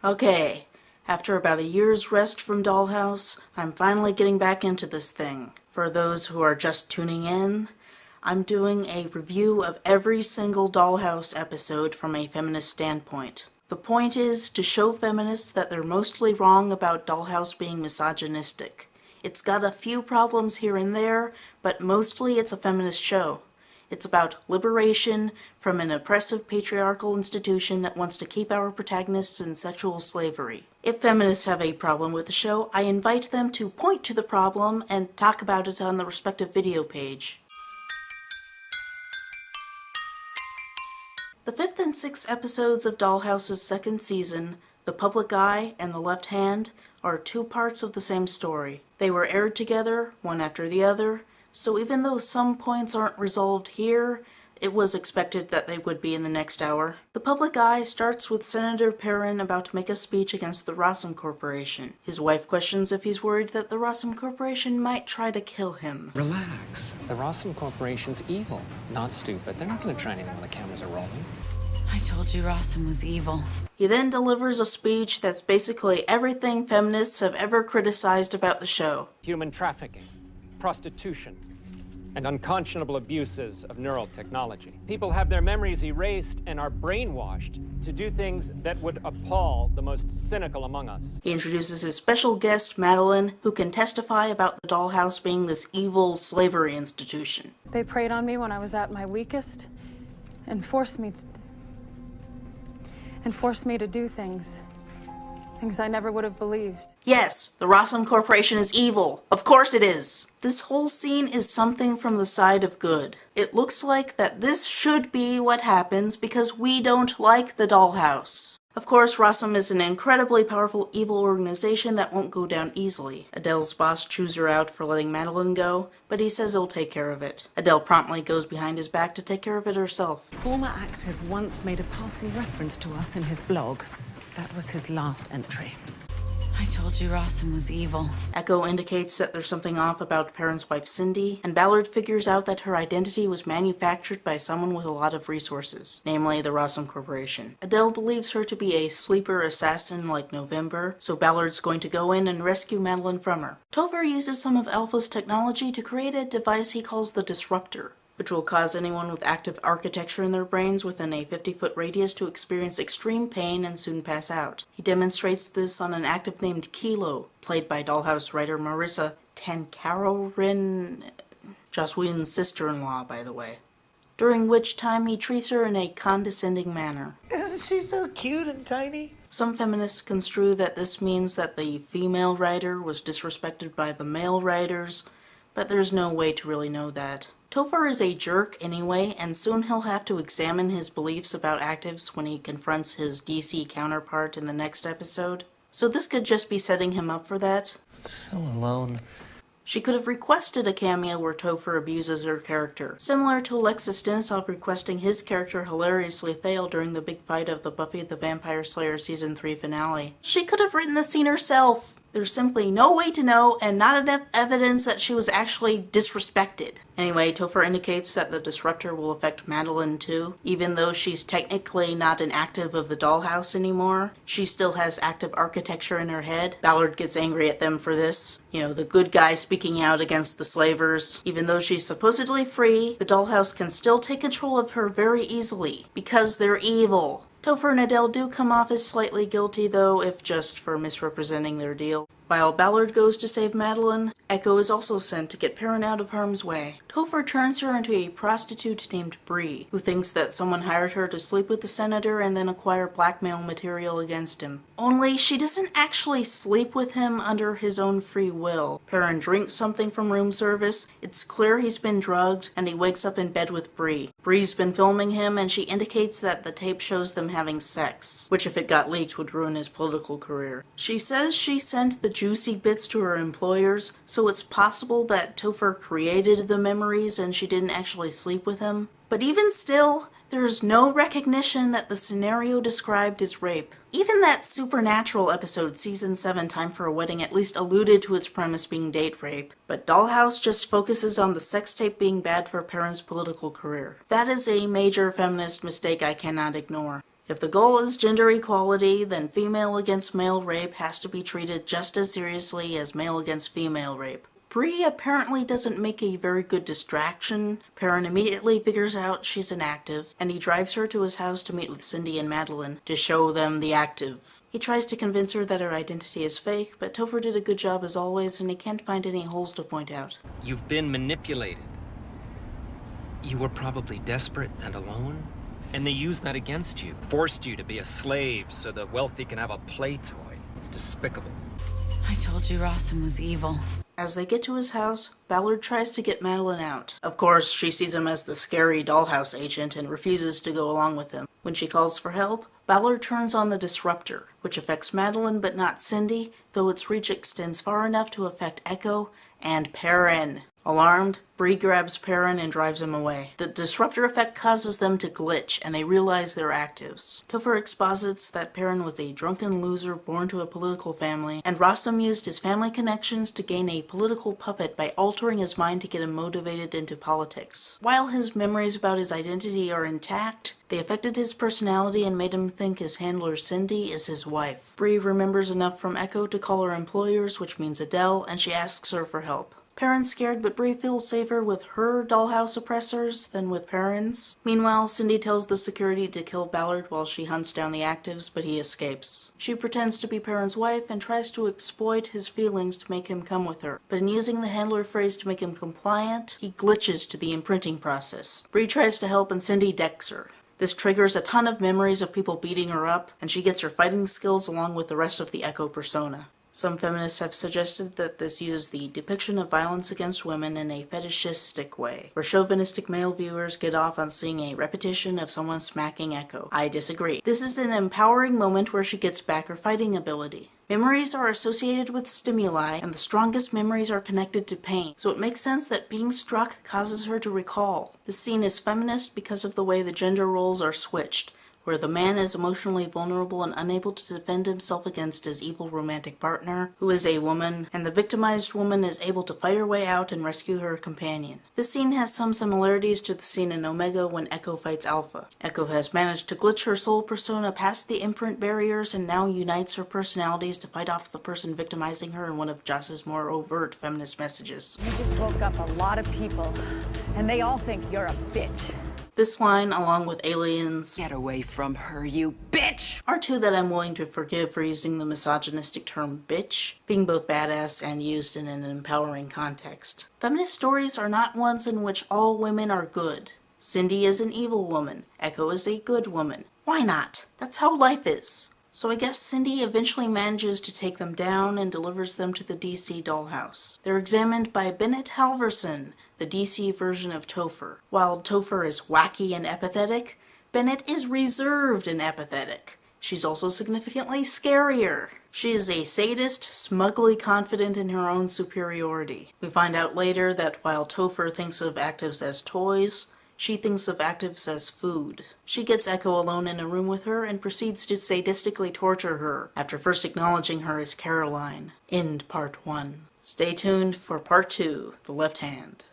Okay, after about a year's rest from Dollhouse, I'm finally getting back into this thing. For those who are just tuning in, I'm doing a review of every single Dollhouse episode from a feminist standpoint. The point is to show feminists that they're mostly wrong about Dollhouse being misogynistic. It's got a few problems here and there, but mostly it's a feminist show. It's about liberation from an oppressive patriarchal institution that wants to keep our protagonists in sexual slavery. If feminists have a problem with the show, I invite them to point to the problem and talk about it on the respective video page. The 5th and 6th episodes of Dollhouse's second season, The Public Eye and The Left Hand, are two parts of the same story. They were aired together, one after the other, so even though some points aren't resolved here, it was expected that they would be in the next hour. The Public Eye starts with Senator Perrin about to make a speech against the Rossum Corporation. His wife questions if he's worried that the Rossum Corporation might try to kill him. Relax. The Rossum Corporation's evil, not stupid. They're not going to try anything when the cameras are rolling. I told you Rossum was evil. He then delivers a speech that's basically everything feminists have ever criticized about the show. Human trafficking, prostitution, and unconscionable abuses of neural technology. People have their memories erased and are brainwashed to do things that would appall the most cynical among us. He introduces his special guest, Madeline, who can testify about the Dollhouse being this evil slavery institution. They preyed on me when I was at my weakest and forced me to do things I never would have believed. Yes, the Rossum Corporation is evil. Of course it is. This whole scene is something from the side of good. It looks like that this should be what happens because we don't like the Dollhouse. Of course, Rossum is an incredibly powerful evil organization that won't go down easily. Adele's boss chews her out for letting Madeline go, but he says he'll take care of it. Adele promptly goes behind his back to take care of it herself. Former active once made a passing reference to us in his blog. That was his last entry. I told you Rossum was evil. Echo indicates that there's something off about Perrin's wife Cindy, and Ballard figures out that her identity was manufactured by someone with a lot of resources, namely the Rossum Corporation. Adele believes her to be a sleeper assassin like November, so Ballard's going to go in and rescue Madeline from her. Topher uses some of Alpha's technology to create a device he calls the Disruptor, which will cause anyone with active architecture in their brains within a 50-foot radius to experience extreme pain and soon pass out. He demonstrates this on an active named Kilo, played by Dollhouse writer Marissa Tancarorin, Joss Whedon's sister-in-law, by the way, during which time he treats her in a condescending manner. Isn't she so cute and tiny? Some feminists construe that this means that the female writer was disrespected by the male writers, but there's no way to really know that. Topher is a jerk anyway, and soon he'll have to examine his beliefs about actives when he confronts his DC counterpart in the next episode. So this could just be setting him up for that. So alone. She could have requested a cameo where Topher abuses her character, similar to Alexis Denisov requesting his character hilariously fail during the big fight of the Buffy the Vampire Slayer Season 3 finale. She could have written the scene herself. There's simply no way to know, and not enough evidence that she was actually disrespected. Anyway, Topher indicates that the Disruptor will affect Madeline too. Even though she's technically not an active of the Dollhouse anymore, she still has active architecture in her head. Ballard gets angry at them for this. You know, the good guy speaking out against the slavers. Even though she's supposedly free, the Dollhouse can still take control of her very easily, because they're evil. Topher and Adele do come off as slightly guilty though, if just for misrepresenting their deal. While Ballard goes to save Madeline, Echo is also sent to get Perrin out of harm's way. Topher turns her into a prostitute named Bree, who thinks that someone hired her to sleep with the senator and then acquire blackmail material against him. Only she doesn't actually sleep with him under his own free will. Perrin drinks something from room service, it's clear he's been drugged, and he wakes up in bed with Bree. Bree's been filming him, and she indicates that the tape shows them having sex, which if it got leaked would ruin his political career. She says she sent the juicy bits to her employers, so it's possible that Topher created the memories and she didn't actually sleep with him. But even still, there's no recognition that the scenario described is rape. Even that Supernatural episode, Season 7, Time for a Wedding, at least alluded to its premise being date rape. But Dollhouse just focuses on the sex tape being bad for Perrin's political career. That is a major feminist mistake I cannot ignore. If the goal is gender equality, then female against male rape has to be treated just as seriously as male against female rape. Bree apparently doesn't make a very good distraction. Perrin immediately figures out she's an active, and he drives her to his house to meet with Cindy and Madeline to show them the active. He tries to convince her that her identity is fake, but Topher did a good job as always, and he can't find any holes to point out. You've been manipulated. You were probably desperate and alone, and they used that against you. Forced you to be a slave so the wealthy can have a play toy. It's despicable. I told you Rossum was evil. As they get to his house, Ballard tries to get Madeline out. Of course, she sees him as the scary Dollhouse agent and refuses to go along with him. When she calls for help, Ballard turns on the disruptor, which affects Madeline but not Cindy, though its reach extends far enough to affect Echo and Perrin. Alarmed, Bree grabs Perrin and drives him away. The disruptor effect causes them to glitch, and they realize they're actives. Topher exposits that Perrin was a drunken loser born to a political family, and Rossum used his family connections to gain a political puppet by altering his mind to get him motivated into politics. While his memories about his identity are intact, they affected his personality and made him think his handler Cindy is his wife. Bree remembers enough from Echo to call her employers, which means Adele, and she asks her for help. Perrin's scared, but Bree feels safer with her Dollhouse oppressors than with Perrin's. Meanwhile, Cindy tells the security to kill Ballard while she hunts down the actives, but he escapes. She pretends to be Perrin's wife and tries to exploit his feelings to make him come with her, but in using the handler phrase to make him compliant, he glitches to the imprinting process. Bree tries to help and Cindy decks her. This triggers a ton of memories of people beating her up, and she gets her fighting skills along with the rest of the Echo persona. Some feminists have suggested that this uses the depiction of violence against women in a fetishistic way, where chauvinistic male viewers get off on seeing a repetition of someone smacking Echo. I disagree. This is an empowering moment where she gets back her fighting ability. Memories are associated with stimuli, and the strongest memories are connected to pain, so it makes sense that being struck causes her to recall. This scene is feminist because of the way the gender roles are switched, where the man is emotionally vulnerable and unable to defend himself against his evil romantic partner, who is a woman, and the victimized woman is able to fight her way out and rescue her companion. This scene has some similarities to the scene in Omega when Echo fights Alpha. Echo has managed to glitch her soul persona past the imprint barriers and now unites her personalities to fight off the person victimizing her in one of Joss's more overt feminist messages. You just woke up a lot of people, and they all think you're a bitch. This line, along with Aliens, Get away from her, you bitch! are two that I'm willing to forgive for using the misogynistic term bitch, being both badass and used in an empowering context. Feminist stories are not ones in which all women are good. Cindy is an evil woman. Echo is a good woman. Why not? That's how life is. So I guess Cindy eventually manages to take them down and delivers them to the DC Dollhouse. They're examined by Bennett Halverson, the DC version of Topher. While Topher is wacky and apathetic, Bennett is reserved and apathetic. She's also significantly scarier. She is a sadist, smugly confident in her own superiority. We find out later that while Topher thinks of actives as toys, she thinks of actives as food. She gets Echo alone in a room with her and proceeds to sadistically torture her, after first acknowledging her as Caroline. End Part 1. Stay tuned for Part 2, The Left Hand.